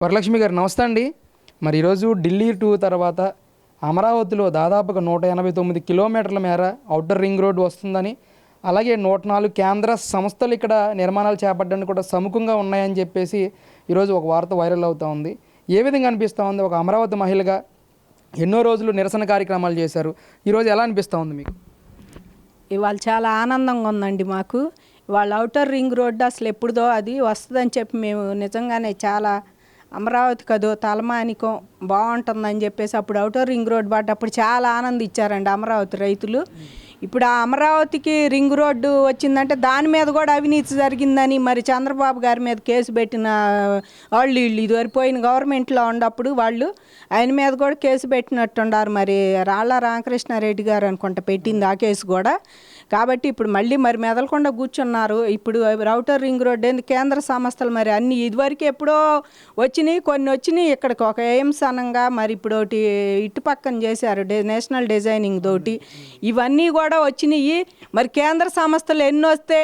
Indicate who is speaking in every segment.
Speaker 1: వరలక్ష్మి గారు నమస్తే అండి. మరి ఈరోజు ఢిల్లీ టూ తర్వాత అమరావతిలో దాదాపుగా 189 కిలోమీటర్ల మేర ఔటర్ రింగ్ రోడ్డు వస్తుందని, అలాగే 104 కేంద్ర సంస్థలు ఇక్కడ నిర్మాణాలు చేపట్టడానికి కూడా సముఖంగా ఉన్నాయని చెప్పేసి ఈరోజు ఒక వార్త వైరల్ అవుతూ ఉంది. ఏ విధంగా అనిపిస్తూ ఉంది? ఒక అమరావతి మహిళగా ఎన్నో రోజులు నిరసన కార్యక్రమాలు చేశారు. ఈరోజు ఎలా అనిపిస్తూ ఉంది మీకు?
Speaker 2: ఇవాళ చాలా ఆనందంగా ఉందండి మాకు. ఇవాళ ఔటర్ రింగ్ రోడ్డు అసలు ఎప్పుడుదో అది వస్తుందని చెప్పి మేము నిజంగానే చాలా అమరావతికి అదో తలమానికం బాగుంటుందని చెప్పేసి అప్పుడు ఔటర్ రింగ్ రోడ్ పడ్డప్పుడు చాలా ఆనందించారండి అమరావతి రైతులు. ఇప్పుడు ఆ అమరావతికి రింగ్ రోడ్డు వచ్చిందంటే దాని మీద కూడా అవినీతి జరిగిందని మరి చంద్రబాబు గారి మీద కేసు పెట్టిన వాళ్ళు వీళ్ళు ఇదివరిపోయిన గవర్నమెంట్లో ఉన్నప్పుడు వాళ్ళు ఆయన మీద కూడా కేసు పెట్టినట్టున్నారు. మరి రాళ్ళ రామకృష్ణారెడ్డి గారు అనుకుంటా పెట్టింది ఆ కేసు కూడా. కాబట్టి ఇప్పుడు మళ్ళీ మరి మెదలకుండా కూర్చున్నారు. ఇప్పుడు ఔటర్ రింగ్ రోడ్ కేంద్ర సంస్థలు మరి అన్ని ఇదివరకు ఎప్పుడో వచ్చినాయి, కొన్ని వచ్చినాయి ఇక్కడికి ఒక ఎయిమ్స్ అనంగా మరి ఇప్పుడు ఒకటి ఇటు పక్కన చేశారు నేషనల్ డిజైనింగ్ తోటి ఇవన్నీ కూడా వచ్చినాయి. మరి కేంద్ర సంస్థలు ఎన్ని వస్తే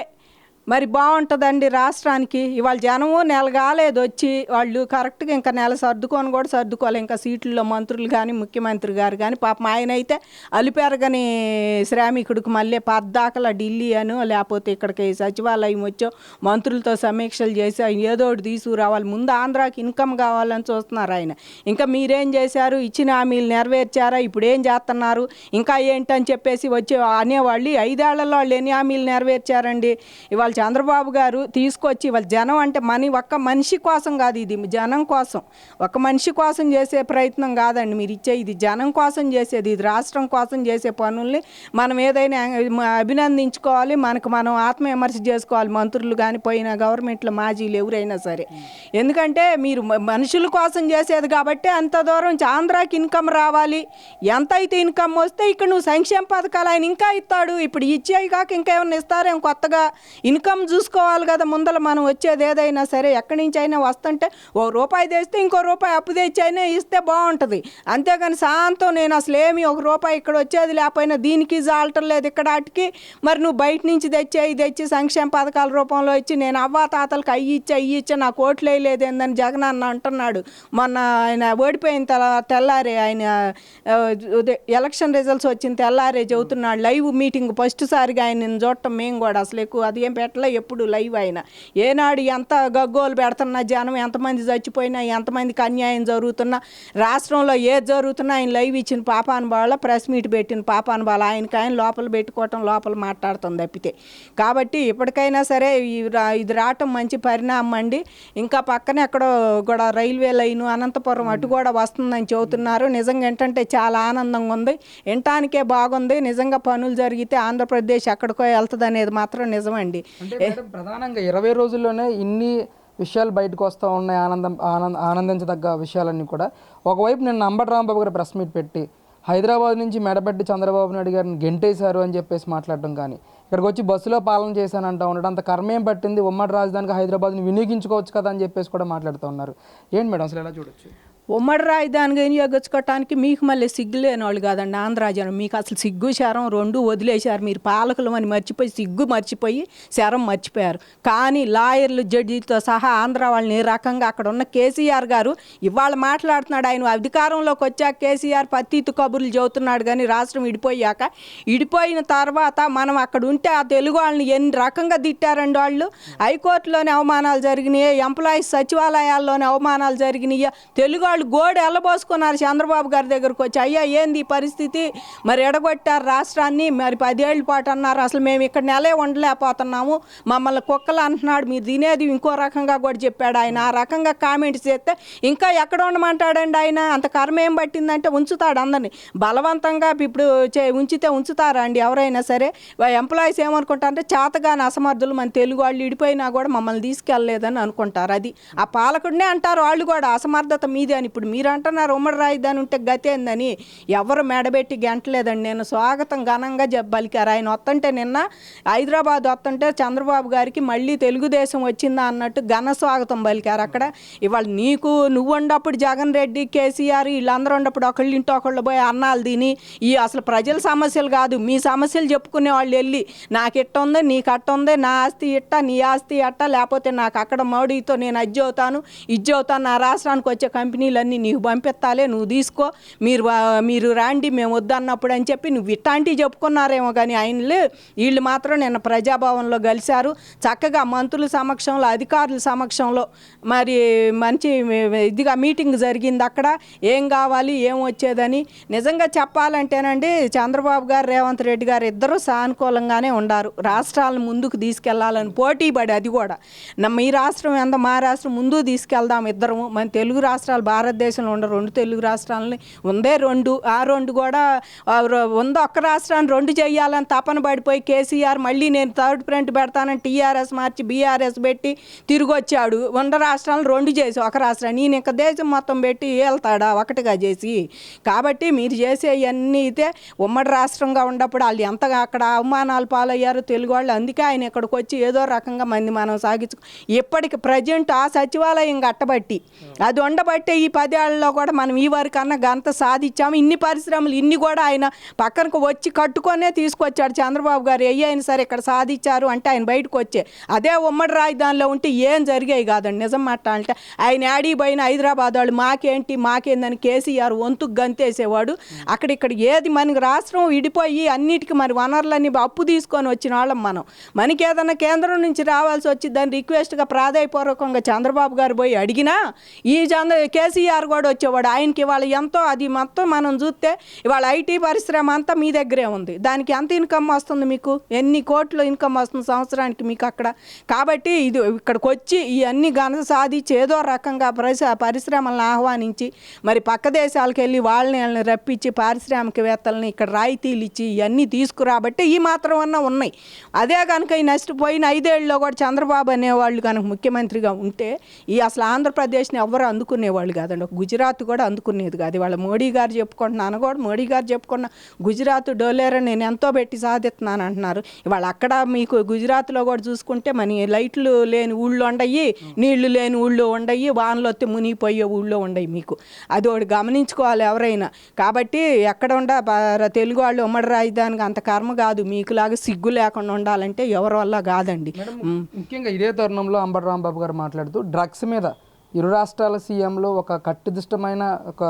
Speaker 2: మరి బాగుంటుందండి రాష్ట్రానికి. ఇవాళ జనము నెల కాలేదు వచ్చి, వాళ్ళు కరెక్ట్గా ఇంకా నెల సర్దుకొని కూడా సర్దుకోవాలి. ఇంకా సీట్లలో మంత్రులు కానీ ముఖ్యమంత్రి గారు కానీ పాపం ఆయన అయితే అలిపెరగని శ్రామికుడికి మళ్ళీ పద్దాకల ఢిల్లీ అనో లేకపోతే ఇక్కడికి సచివాలయం వచ్చో మంత్రులతో సమీక్షలు చేసి ఏదో ఒకటి తీసుకురావాలి. ముందు ఆంధ్రాకి ఇన్కమ్ కావాలని చూస్తున్నారు ఆయన. ఇంకా మీరేం చేశారు, ఇచ్చిన హామీలు నెరవేర్చారా, ఇప్పుడు ఏం చేస్తున్నారు, ఇంకా ఏంటని చెప్పేసి వచ్చి అనేవాళ్ళు 5 ఏళ్లలో వాళ్ళు ఎన్ని హామీలు నెరవేర్చారండి. ఇవాళ చంద్రబాబు గారు తీసుకొచ్చి వాళ్ళ జనం అంటే ఒక్క మనిషి కోసం కాదు, ఇది జనం కోసం, ఒక మనిషి కోసం చేసే ప్రయత్నం కాదండి మీరు ఇచ్చే, ఇది జనం కోసం చేసేది, ఇది రాష్ట్రం కోసం చేసే పనుల్ని మనం ఏదైనా అభినందించుకోవాలి, మనకు మనం ఆత్మవిమర్శ చేసుకోవాలి. మంత్రులు కానీ పోయిన గవర్నమెంట్లో మాజీలు ఎవరైనా సరే, ఎందుకంటే మీరు మనుషుల కోసం చేసేది కాబట్టి అంత దూరం ఆంధ్రాకి ఇన్కమ్ రావాలి. ఎంత అయితే ఇన్కమ్ వస్తే ఇక్కడ నువ్వు సంక్షేమ పథకాలు ఆయన ఇంకా ఇస్తాడు. ఇప్పుడు ఇచ్చేవి కాక ఇంకేమైనా ఇస్తారేం కొత్తగా? ఇన్కమ్ చూసుకోవాలి కదా ముందర. మనం వచ్చేది ఏదైనా సరే ఎక్కడి నుంచి అయినా వస్తుంటే ₹1 తెస్తే ఇంకో రూపాయి అప్పు తెచ్చి అయినా ఇస్తే బాగుంటుంది. అంతేగాని శాంతం నేను అసలు ఏమి ₹1 ఇక్కడ వచ్చేది లేకపోయినా దీనికి జాలటం లేదు ఇక్కడ వాటికి, మరి నువ్వు బయట నుంచి తెచ్చి సంక్షేమ పథకాల రూపంలో ఇచ్చి నేను అవ్వా తాతలకు అయ్యి ఇచ్చా నాకు ఓట్లు వేయలేదు ఏందని జగన్ అన్న అంటున్నాడు. మొన్న ఆయన ఓడిపోయిన తెల్లారే ఆయన ఎలక్షన్ రిజల్ట్స్ వచ్చిన తెల్లారే చెబుతున్నాడు లైవ్ మీటింగ్ ఫస్ట్ సారిగా ఆయన చూడటం మేము కూడా అసలు ఎక్కువ అది ఏం పెట్టలే ఎప్పుడు లైవ్ అయినా. ఏనాడు ఎంత గగ్గోలు పెడుతున్నా జనం, ఎంతమంది చచ్చిపోయినా, ఎంతమందికి అన్యాయం జరుగుతున్నా, రాష్ట్రంలో ఏది జరుగుతున్నా ఆయన లైవ్ ఇచ్చిన పాపానుభావాల ప్రెస్ మీట్ పెట్టిన పాపానుభావాల ఆయనకి ఆయన లోపల పెట్టుకోవటం లోపల మాట్లాడుతుంది తప్పితే. కాబట్టి ఇప్పటికైనా సరే ఇది రావటం మంచి పరిణామం అండి. ఇంకా పక్కన ఎక్కడో కూడా రైల్వే లైను అనంతపురం అటు కూడా వస్తుందని చెబుతున్నారు. నిజంగా ఏంటంటే చాలా ఆనందంగా ఉంది, వినటానికే బాగుంది. నిజంగా పనులు జరిగితే ఆంధ్రప్రదేశ్ ఎక్కడికో వెళ్తుంది అనేది మాత్రం నిజమండి.
Speaker 1: అంటే ప్రధానంగా 20 రోజుల్లోనే ఇన్ని విషయాలు బయటకు వస్తూ ఉన్నాయి, ఆనందించదగ్గ విషయాలన్నీ కూడా. ఒకవైపు నేను అంబటి రాంబాబు గారు ప్రెస్ మీట్ పెట్టి హైదరాబాద్ నుంచి మెడపెట్టి చంద్రబాబు నాయుడు గారిని గెంటేశారు అని చెప్పేసి మాట్లాడటం, కానీ ఇక్కడికి వచ్చి బస్సులో పాలన చేశానంటూ ఉండడం, అంత కర్మేం పట్టింది, ఉమ్మడి రాజధానికి హైదరాబాద్ని వినియోగించుకోవచ్చు కదా అని చెప్పేసి కూడా మాట్లాడుతూ ఉన్నారు. ఏంటి మేడం అసలు ఎలా చూడొచ్చు?
Speaker 2: ఉమ్మడి రాజధానిగా వినియోగించుకోవటానికి మీకు మళ్ళీ సిగ్గు లేని వాళ్ళు కాదండి ఆంధ్రా జనం. మీకు అసలు సిగ్గు శరం రెండు వదిలేశారు. మీరు పాలకులు అని మర్చిపోయి సిగ్గు మర్చిపోయి శరం మర్చిపోయారు. కానీ లాయర్లు జడ్జితో సహా ఆంధ్ర వాళ్ళని రకంగా అక్కడ ఉన్న కేసీఆర్ గారు ఇవాళ మాట్లాడుతున్నాడు. ఆయన అధికారంలోకి వచ్చాక కేసీఆర్ పత్తితు కబుర్లు చెబుతున్నాడు, కానీ రాష్ట్రం విడిపోయిన తర్వాత మనం అక్కడ ఉంటే ఆ తెలుగు వాళ్ళని ఎన్ని రకంగా తిట్టారండి వాళ్ళు. హైకోర్టులోనే అవమానాలు జరిగినాయి, ఎంప్లాయీస్ సచివాలయాల్లోనే అవమానాలు జరిగినాయి. తెలుగు వాళ్ళు గోడు ఎల్లబోసుకున్నారు చంద్రబాబు గారి దగ్గరకు వచ్చి, అయ్యా ఏంది ఈ పరిస్థితి, మరి ఎడగొట్టారు రాష్ట్రాన్ని, మరి 10 ఏళ్ళ పాటు అన్నారు, అసలు మేము ఇక్కడ నెలే ఉండలేకపోతున్నాము, మమ్మల్ని కుక్కలు అంటున్నాడు, మీరు తినేది ఇంకో రకంగా కూడా చెప్పాడు ఆయన. ఆ రకంగా కామెంట్స్ చేస్తే ఇంకా ఎక్కడ ఉండమంటాడండి ఆయన? అంత కర్మ ఏం పట్టిందంటే ఉంచుతాడు అందరినీ బలవంతంగా. ఇప్పుడు ఉంచితే ఉంచుతారా అండి ఎవరైనా సరే? ఎంప్లాయీస్ ఏమనుకుంటారంటే చేతగాని అసమర్థులు, మన తెలుగు వాళ్ళు విడిపోయినా కూడా మమ్మల్ని తీసుకెళ్ళలేదని అనుకుంటారు. అది ఆ పాలకుడినే అంటారు వాళ్ళు కూడా, అసమర్థత మీదే అని రాజధాని ఇప్పుడు మీరు అంటున్నారు ఉమ్మడి రాజధాని ఉంటే గతి ఏందని, ఎవరు మెడబెట్టి గెంటలేదండి. నేను స్వాగతం ఘనంగా పలికారు. ఆయన వస్తుంటే నిన్న హైదరాబాద్ వస్తుంటే చంద్రబాబు గారికి మళ్ళీ తెలుగుదేశం వచ్చిందా అన్నట్టు ఘన స్వాగతం పలికారు అక్కడ. ఇవాళ నువ్వు ఉన్నప్పుడు జగన్ రెడ్డి కేసీఆర్ వీళ్ళందరూ ఉన్నప్పుడు ఒకళ్ళు ఇంటి ఒకళ్ళు పోయి అన్నాలు తిని ఈ అసలు ప్రజల సమస్యలు కాదు మీ సమస్యలు చెప్పుకునే వాళ్ళు వెళ్ళి నాకు ఇట్ట ఉంది నీకు అట్ట ఉంది, నా ఆస్తి ఇట్ట నీ ఆస్తి అట్ట, లేకపోతే నాకు అక్కడ మోడీతో నేను ఇది అవుతాను, నా రాష్ట్రానికి వచ్చే కంపెనీలన్నీ నీకు పంపిస్తాలే, నువ్వు తీసుకో, మీరు రాండి మేము వద్దన్నప్పుడు అని చెప్పి నువ్వు ఇట్లాంటివి చెప్పుకున్నారేమో. కానీ వీళ్ళు మాత్రం నిన్న ప్రజాభవన్లో కలిశారు చక్కగా మంత్రుల సమక్షంలో అధికారుల సమక్షంలో. మరి మంచి ఇదిగా మీటింగ్ జరిగింది అక్కడ. ఏం కావాలి ఏం వచ్చేదని నిజంగా చెప్పాలంటేనండి చంద్రబాబు గారు రేవంత్ రెడ్డి గారు ఇద్దరు సానుకూలంగానే ఉండారు. రాష్ట్రాలను ముందుకు తీసుకెళ్లాలని పోటీ పడి అది కూడా మీ రాష్ట్రం ఎంత మా రాష్ట్రం ముందుకు తీసుకెళ్దాం ఇద్దరము. మన తెలుగు రాష్ట్రాలు భారతదేశంలో ఉన్న 2 తెలుగు రాష్ట్రాలని ఉందే 2 ఆ 2 కూడా ఉందో ఒక్క రాష్ట్రాన్ని 2 చేయాలని తపన పడిపోయి కేసీఆర్ మళ్ళీ నేను థర్డ్ ఫ్రంట్ పెడతానని టీఆర్ఎస్ మార్చి బీఆర్ఎస్ పెట్టి తిరిగి వచ్చాడు. ఉన్న రాష్ట్రాలను 2 చేసి ఒక రాష్ట్రాన్ని నేను ఇంకా దేశం మొత్తం పెట్టి వెళ్తాడా ఒకటిగా చేసి. కాబట్టి మీరు చేసే ఇవన్నీ అయితే ఉమ్మడి రాష్ట్రంగా ఉన్నప్పుడు వాళ్ళు ఎంతగా అక్కడ అవమానాలు పాలయ్యారు తెలుగు వాళ్ళు. అందుకే ఆయన ఇక్కడికి వచ్చి ఏదో రకంగా మంది మనం సాగించు ఇప్పటికి ప్రజెంట్ ఆ సచివాలయం కట్టబట్టి అది ఉండబట్టే ఈ 10 ఏళ్లలో కూడా మనం ఈ వరకన్నా గంత సాధించాము. ఇన్ని పరిశ్రమలు ఇన్ని కూడా ఆయన పక్కనకు వచ్చి కట్టుకొనే తీసుకొచ్చాడు చంద్రబాబు గారు. అయినా సరే ఇక్కడ సాధించారు అంటే ఆయన బయటకు వచ్చే. అదే ఉమ్మడి రాజధానిలో ఉంటే ఏం జరిగాయి కాదండి నిజం మాట. అంటే ఆయన యాడీ పోయిన హైదరాబాద్ వాళ్ళు మాకేందని కేసీఆర్ వంతుకు గంతేసేవాడు. అక్కడిక్కడ ఏది మనకి రాష్ట్రం విడిపోయి అన్నిటికీ మరి వనరులన్నీ అప్పు తీసుకొని వచ్చిన వాళ్ళం మనం. మనకి ఏదన్నా కేంద్రం నుంచి రావాల్సి వచ్చి దాన్ని రిక్వెస్ట్గా ప్రాధాయపూర్వకంగా చంద్రబాబు గారు పోయి అడిగినా ఈ కేసీఆర్ కూడా వచ్చేవాడు. ఆయనకి ఇవాళ ఎంతో అది మొత్తం మనం చూస్తే ఇవాళ ఐటీ పరిశ్రమ అంతా మీ దగ్గరే ఉంది. దానికి ఎంత ఇన్కమ్ వస్తుంది మీకు, ఎన్ని కోట్ల ఇన్కమ్ వస్తుంది సంవత్సరానికి మీకు అక్కడ. కాబట్టి ఇది ఇక్కడికి వచ్చి ఇవన్నీ ఘనత సాధించి ఏదో రకంగా పరిశ్రమలను ఆహ్వానించి మరి పక్క దేశాలకు వెళ్ళి వాళ్ళని రప్పించి పారిశ్రామికవేత్తలని ఇక్కడ రాయితీలు ఇచ్చి ఇవన్నీ తీసుకురాబట్టి ఈ మాత్రం అన్నా ఉన్నాయి. అదే కనుక ఈ నష్టపోయిన 5 ఏళ్ళలో కూడా చంద్రబాబు అనేవాళ్ళు కనుక ముఖ్యమంత్రిగా ఉంటే ఈ అసలు ఆంధ్రప్రదేశ్ని ఎవరు అందుకునేవాళ్ళు కాదండి. ఒక గుజరాత్ కూడా అందుకునేది కాదు. ఇవాళ మోడీ గారు చెప్పుకుంటున్నాను కూడా మోడీ గారు చెప్పుకున్న గుజరాత్ డోలేరా నేను ఎంతో పెట్టి సాధిస్తున్నాను అంటున్నారు. ఇవాళ అక్కడ మీకు గుజరాత్లో కూడా చూసుకుంటే మన లైట్లు లేని ఊళ్ళో ఉండయి, నీళ్లు లేని ఊళ్ళో ఉండయి, వానలు వస్తే మునిగిపోయే ఊళ్ళో ఉండయి. మీకు అది ఒకటి గమనించుకోవాలి ఎవరైనా. కాబట్టి ఎక్కడ తెలుగు వాళ్ళు ఉమ్మడి రాజధానికి అంత కర్మ కాదు. మీకులాగా సిగ్గు లేకుండా ఉండాలంటే ఎవరి వల్ల కాదండి.
Speaker 1: ముఖ్యంగా ఇదే తరుణంలో అంబటి రాంబాబు గారు మాట్లాడుతూ డ్రగ్స్ మీద ఇరు రాష్ట్రాల సీఎంలు ఒక కట్టుదిష్టమైన ఒక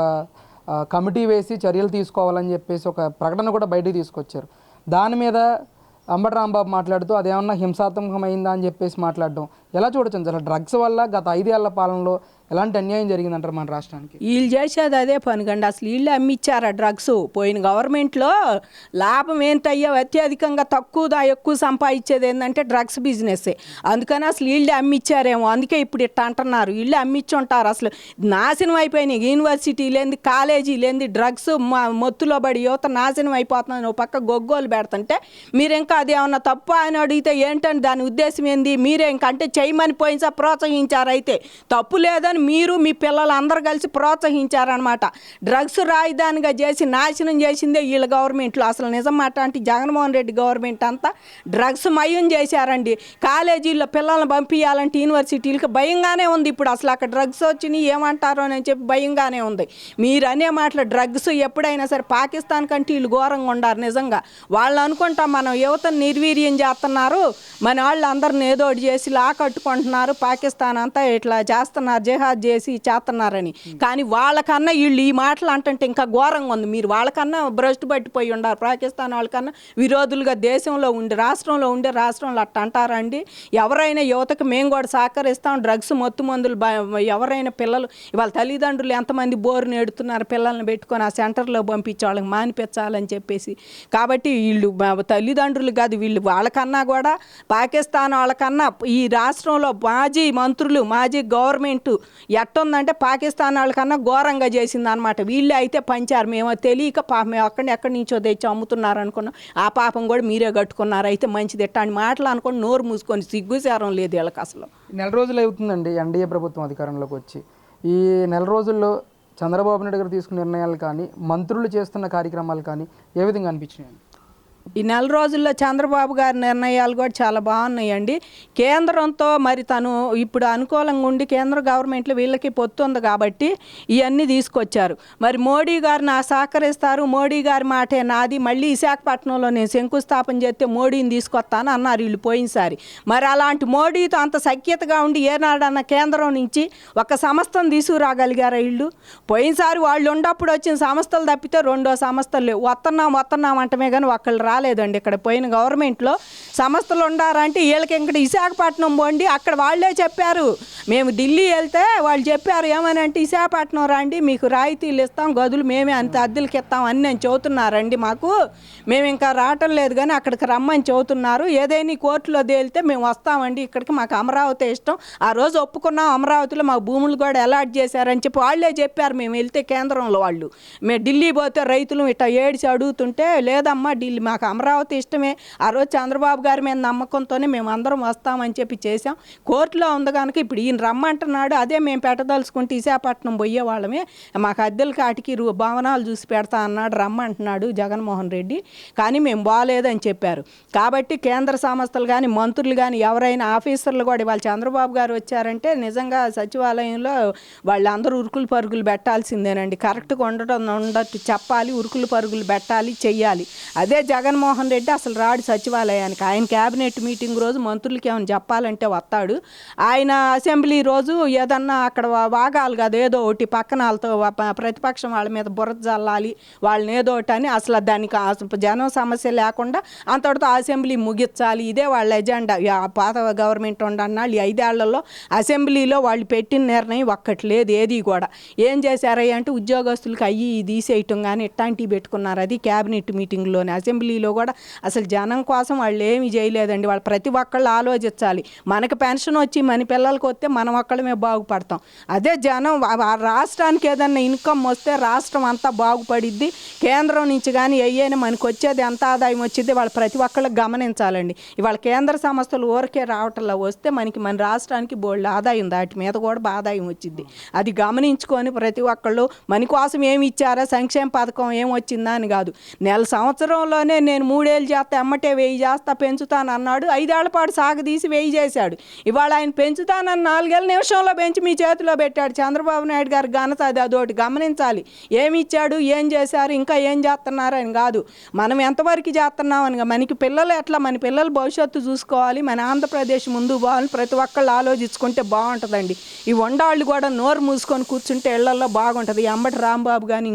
Speaker 1: కమిటీ వేసి చర్యలు తీసుకోవాలని చెప్పేసి ఒక ప్రకటన కూడా బయటకు తీసుకొచ్చారు. దాని మీద అంబటి రాంబాబు మాట్లాడుతూ అదేమన్నా హింసాత్మకమైందా అని చెప్పేసి మాట్లాడడం ఎలా చూడొచ్చు? అసలు డ్రగ్స్ వల్ల గత 5 ఏళ్ల పాలనలో ఎలాంటి అన్యాయం జరిగిందంటారు మన రాష్ట్రానికి?
Speaker 2: వీళ్ళు చేసేది అదే పని కండి. అసలు వీళ్ళు అమ్మిచ్చారు ఆ డ్రగ్స్. పోయిన గవర్నమెంట్లో లాభం ఏంటయ్యో అత్యధికంగా ఎక్కువ సంపాదించేది ఏంటంటే డ్రగ్స్ బిజినెస్సే. అందుకని అసలు వీళ్ళే అమ్మిచ్చారేమో. అందుకే ఇప్పుడు ఇట్లా అంటున్నారు. వీళ్ళే అమ్మిచ్చుంటారు. అసలు నాశనం అయిపోయినాయి యూనివర్సిటీలేంది కాలేజీలేంది డ్రగ్స్ మొత్తులో పడి యువత నాశనం అయిపోతున్నాను. ఒక పక్క గొగ్గోలు పెడుతుంటే మీరు ఇంకా అది ఏమన్నా తప్పు అని అడిగితే ఏంటంటే దాని ఉద్దేశం ఏంది? మీరే ఇంకంటే చేయమని పోయిన ప్రోత్సహించారు. అయితే తప్పు లేదని మీరు మీ పిల్లలు అందరూ కలిసి ప్రోత్సహించారనమాట. డ్రగ్స్ రాజధానిగా చేసి నాశనం చేసిందే వీళ్ళ గవర్నమెంట్లో. అసలు నిజం మాట అంటే జగన్మోహన్ రెడ్డి గవర్నమెంట్ అంతా డ్రగ్స్ మయం చేశారండి. కాలేజీల్లో పిల్లల్ని పంపించాలంటే యూనివర్సిటీలకి భయంగానే ఉంది ఇప్పుడు. అసలు అక్కడ డ్రగ్స్ వచ్చినాయి ఏమంటారో అని చెప్పి భయంగానే ఉంది. మీరు అనే మాటలు డ్రగ్స్ ఎప్పుడైనా సరే పాకిస్తాన్ కంటే వీళ్ళు ఘోరంగా ఉండారు నిజంగా. వాళ్ళు అనుకుంటాం మనం యువతను నిర్వీర్యం చేస్తున్నారు, మన వాళ్ళు అందరిని ఏదో ఒకటి చేసి కట్టుకుంటున్నారు, పాకిస్తాన్ అంతా ఇట్లా చేస్తున్నారు, జహాద్ చేసి చేస్తున్నారని. కానీ వాళ్ళకన్నా వీళ్ళు ఈ మాటలు అంటే ఇంకా ఘోరంగా ఉంది. మీరు వాళ్ళకన్నా భ్రష్టు పట్టిపోయి ఉన్నారు. పాకిస్తాన్ వాళ్ళకన్నా విరోధులుగా దేశంలో రాష్ట్రంలో అట్ట అంటారండి. ఎవరైనా యువతకు మేము కూడా సహకరిస్తాం. డ్రగ్స్ మందులు ఎవరైనా పిల్లలు ఇవాళ తల్లిదండ్రులు ఎంతమంది బోరు నేడుతున్నారు పిల్లల్ని పెట్టుకొని ఆ సెంటర్లో పంపించి వాళ్ళకి మానిపించాలని చెప్పేసి. కాబట్టి వీళ్ళు తల్లిదండ్రులు కాదు వీళ్ళు వాళ్ళకన్నా కూడా పాకిస్తాన్ వాళ్ళకన్నా ఈ రాష్ట్రంలో మాజీ మంత్రులు మాజీ గవర్నమెంట్ ఎట్టుందంటే పాకిస్తాన్ వాళ్ళకన్నా ఘోరంగా చేసింది అనమాట. వీళ్ళే అయితే పంచారు. మేము తెలియక మేము ఎక్కడి నుంచో తెచ్చి అమ్ముతున్నారు అనుకున్నాం. ఆ పాపం కూడా మీరే కట్టుకున్నారు. అయితే మంచిది ఎట్టాంటి మాటలు అనుకుని నోరు మూసుకొని సిగ్గుసారం లేదు వీళ్ళకి. అసలు
Speaker 1: 1 నెల రోజులు అవుతుందండి ఎన్డీఏ ప్రభుత్వం అధికారంలోకి వచ్చి. ఈ 1 నెల రోజుల్లో చంద్రబాబు నాయుడు గారు తీసుకున్న నిర్ణయాలు కానీ మంత్రులు చేస్తున్న కార్యక్రమాలు కానీ ఏ విధంగా అనిపించినాయి?
Speaker 2: ఈ నెల రోజుల్లో చంద్రబాబు గారి నిర్ణయాలు కూడా చాలా బాగున్నాయండి. కేంద్రంతో మరి తను ఇప్పుడు అనుకూలంగా ఉండి కేంద్ర గవర్నమెంట్లో వీళ్ళకి పొత్తు ఉంది కాబట్టి ఇవన్నీ తీసుకొచ్చారు. మరి మోడీ గారిని సహకరిస్తారు, మోడీ గారి మాటే నాది, మళ్ళీ విశాఖపట్నంలో నేను శంకుస్థాపన చేస్తే మోడీని తీసుకొస్తాను అన్నారు వీళ్ళు పోయినసారి. మరి అలాంటి మోడీతో అంత సఖ్యతగా ఉండి ఏనాడన్న కేంద్రం నుంచి ఒక సంస్థను తీసుకురాగలిగారా వీళ్ళు? పోయినసారి వాళ్ళు ఉన్నప్పుడు వచ్చిన సంస్థలు తప్పితే రెండో సంస్థలు లేవు. వస్తున్నాం అంటమే కానీ ఒకళ్ళు రాలేదండి. ఇక్కడ పోయిన గవర్నమెంట్లో సంస్థలు ఉండారంటే వీళ్ళకి ఇక్కడ విశాఖపట్నం పోండి, అక్కడ వాళ్ళే చెప్పారు. మేము ఢిల్లీ వెళ్తే వాళ్ళు చెప్పారు ఏమని అంటే విశాఖపట్నం రండి, మీకు రాయితీలు ఇస్తాం, గదులు మేమే అంత అద్దెలకి ఇస్తాం అని నేను చెబుతున్నారండి. మాకు మేము ఇంకా రావటం లేదు కానీ అక్కడికి రమ్మని చెబుతున్నారు. ఏదైనా కోర్టులో తేలితే మేము వస్తామండి ఇక్కడికి, మాకు అమరావతి ఇష్టం, ఆ రోజు ఒప్పుకున్నాం, అమరావతిలో మాకు భూములు కూడా అలాట్ చేశారని చెప్పి వాళ్ళే చెప్పారు. మేము వెళ్తే కేంద్రంలో వాళ్ళు మేము ఢిల్లీ పోతే రైతులు ఇట్లా ఏడిచి అడుగుతుంటే లేదమ్మా ఢిల్లీ మాకు అమరావతి ఇష్టమే, ఆ రోజు చంద్రబాబు గారి మీద నమ్మకంతోనే మేము అందరం వస్తామని చెప్పి చేసాం. కోర్టులో ఉంది కనుక ఇప్పుడు ఈయన రమ్మంటున్నాడు, అదే మేము పెట్టదలుచుకుంటే విశాఖపట్నం పోయే వాళ్ళమే, మాకు అద్దెల కాటికి భవనాలు చూసి పెడతా అన్నాడు, రమ్మంటున్నాడు జగన్మోహన్ రెడ్డి, కానీ మేము బాగాలేదని చెప్పారు. కాబట్టి కేంద్ర సంస్థలు కానీ మంత్రులు కానీ ఎవరైనా ఆఫీసర్లు కూడా ఇవాళ చంద్రబాబు గారు వచ్చారంటే నిజంగా సచివాలయంలో వాళ్ళందరూ ఉరుకులు పరుగులు పెట్టాల్సిందేనండి. కరెక్ట్గా ఉండట్టు చెప్పాలి, ఉరుకులు పరుగులు పెట్టాలి, చెయ్యాలి. అదే జగన్మోహన్ రెడ్డి అసలు రాడు సచివాలయానికి. ఆయన క్యాబినెట్ మీటింగ్ రోజు మంత్రులకి ఏమైనా చెప్పాలంటే వస్తాడు. ఆయన అసెంబ్లీ రోజు ఏదన్నా అక్కడ వాగాలి కదా ఏదో ఒకటి, పక్కన వాళ్ళతో ప్రతిపక్షం వాళ్ళ మీద బురద జల్లాలి, వాళ్ళని ఏదో ఒకటి అని, అసలు దానికి జనం సమస్య లేకుండా అంతటితో అసెంబ్లీ ముగించాలి. ఇదే వాళ్ళ ఎజెండా. పాత గవర్నమెంట్ ఉండన్నాళ్ళు ఈ 5 ఏళ్లలో అసెంబ్లీలో వాళ్ళు పెట్టిన నిర్ణయం ఒక్కటి లేదు ఏది కూడా. ఏం చేశారయ్య అంటే ఉద్యోగస్తులకు అయ్యి తీసేయటం కానీ ఇట్లాంటివి పెట్టుకున్నారు. అది క్యాబినెట్ మీటింగ్లోనే. అసెంబ్లీలో కూడా అసలు జనం కోసం వాళ్ళు ఏమీ చేయలేదండి. వాళ్ళు ప్రతి ఒక్కళ్ళు ఆలోచించాలి. మనకు పెన్షన్ వచ్చి మన పిల్లలకి వస్తే మనం ఒక్కళ్ళమే బాగుపడతాం. అదే జనం రాష్ట్రానికి ఏదన్నా ఇన్కమ్ వస్తే రాష్ట్రం అంతా బాగుపడిద్ది. కేంద్రం నుంచి కానీ అయ్యేనా మనకు వచ్చేది ఎంత ఆదాయం వచ్చింది వాళ్ళు ప్రతి ఒక్కళ్ళకి గమనించాలండి. ఇవాళ కేంద్ర సంస్థలు ఊరికే రావటంలో వస్తే మన రాష్ట్రానికి బోల్డ్ ఆదాయం, దాటి మీద కూడా ఆదాయం వచ్చింది. అది గమనించుకొని ప్రతి ఒక్కళ్ళు మన కోసం ఏమి ఇచ్చారా, సంక్షేమ పథకం ఏమొచ్చిందా అని కాదు. సంవత్సరంలోనే నేను 3 ఏళ్ళు చేస్తా ఎమ్మటే 1000 చేస్తా పెంచుతాను అన్నాడు. 5 ఏళ్ల పాటు సాగదీసి 1000 చేశాడు. ఇవాళ ఆయన పెంచుతానని 4 ఏళ్ళ నిమిషంలో పెంచి మీ చేతిలో పెట్టాడు. చంద్రబాబు నాయుడు గారి ఘనత అది. అదొకటి గమనించాలి. ఏమి ఇచ్చాడు, ఏం చేశారు, ఇంకా ఏం చేస్తున్నారు అని కాదు, మనం ఎంతవరకు చేస్తున్నామని. మనకి పిల్లలు ఎట్లా, మన పిల్లల భవిష్యత్తు చూసుకోవాలి, మన ఆంధ్రప్రదేశ్ ముందు పోవాలని ప్రతి ఒక్కళ్ళు ఆలోచించుకుంటే బాగుంటుందండి. ఈ వండాళ్ళు కూడా నోరు మూసుకొని కూర్చుంటే ఇళ్లలో బాగుంటుంది. అంబటి రాంబాబు కానీ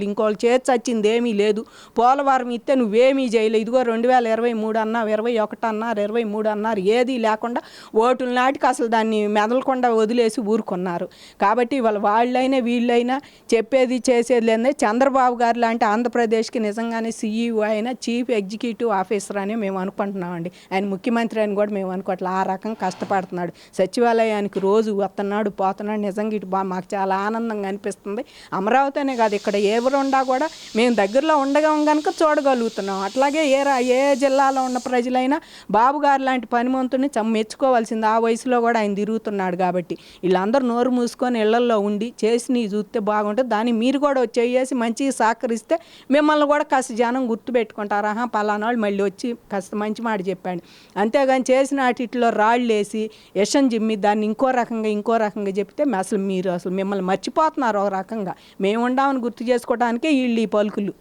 Speaker 2: ఇంకోళ్ళు చేతి చచ్చింది ఏమీ లేదు. పోలవరం ఇస్తే నువ్వేమీ చేయలేదు, ఇదిగో 2023 అన్నారు, 21 అన్నారు, 23 అన్నారు, ఏది లేకుండా ఓటుల నాటికి అసలు దాన్ని మెదలకుండా వదిలేసి ఊరుకున్నారు. కాబట్టి వాళ్ళైనా వీళ్ళైనా చెప్పేది చేసేది లేదే. చంద్రబాబు గారు లాంటి ఆంధ్రప్రదేశ్కి నిజంగానే సీఈఓ అయినా చీఫ్ ఎగ్జిక్యూటివ్ ఆఫీసర్ అని మేము అనుకుంటున్నామండి. ఆయన ముఖ్యమంత్రి అని కూడా మేము అనుకోవట్లే. ఆ రకం కష్టపడుతున్నాడు. సచివాలయానికి రోజు వస్తున్నాడు పోతున్నాడు. నిజంగా ఇటు మాకు చాలా ఆనందంగా అనిపిస్తుంది. అమరావతి అనే కాదు, ఇక్కడ ఎవరు ఉండా కూడా మేము దగ్గరలో ఉండగా కనుక చూడగలుగుతున్నాం. అట్లాగే ఏ జిల్లాలో ఉన్న ప్రజలైనా బాబు గారు లాంటి పనిమంతుని మెచ్చుకోవాల్సింది. ఆ వయసులో కూడా ఆయన తిరుగుతున్నాడు కాబట్టి వీళ్ళందరూ నోరు మూసుకొని ఇళ్లల్లో ఉండి చేసి చూస్తే బాగుంటుంది. దాన్ని మీరు కూడా చేసి మంచిగా సహకరిస్తే మిమ్మల్ని కూడా కాస్త జనం గుర్తుపెట్టుకుంటారు. పలానా వాళ్ళు మళ్ళీ వచ్చి కాస్త మంచి మాట చెప్పాడు. అంతేగాని చేసిన వాటిలో రాళ్ళు వేసి యశం జిమ్మి దాన్ని ఇంకో రకంగా చెప్తే అసలు మీరు మిమ్మల్ని మర్చిపోతున్నారు. ఒక రకంగా మేము ఉండామని గుర్తు చేసుకోవడానికే వీళ్ళు ఈ పలుకులు.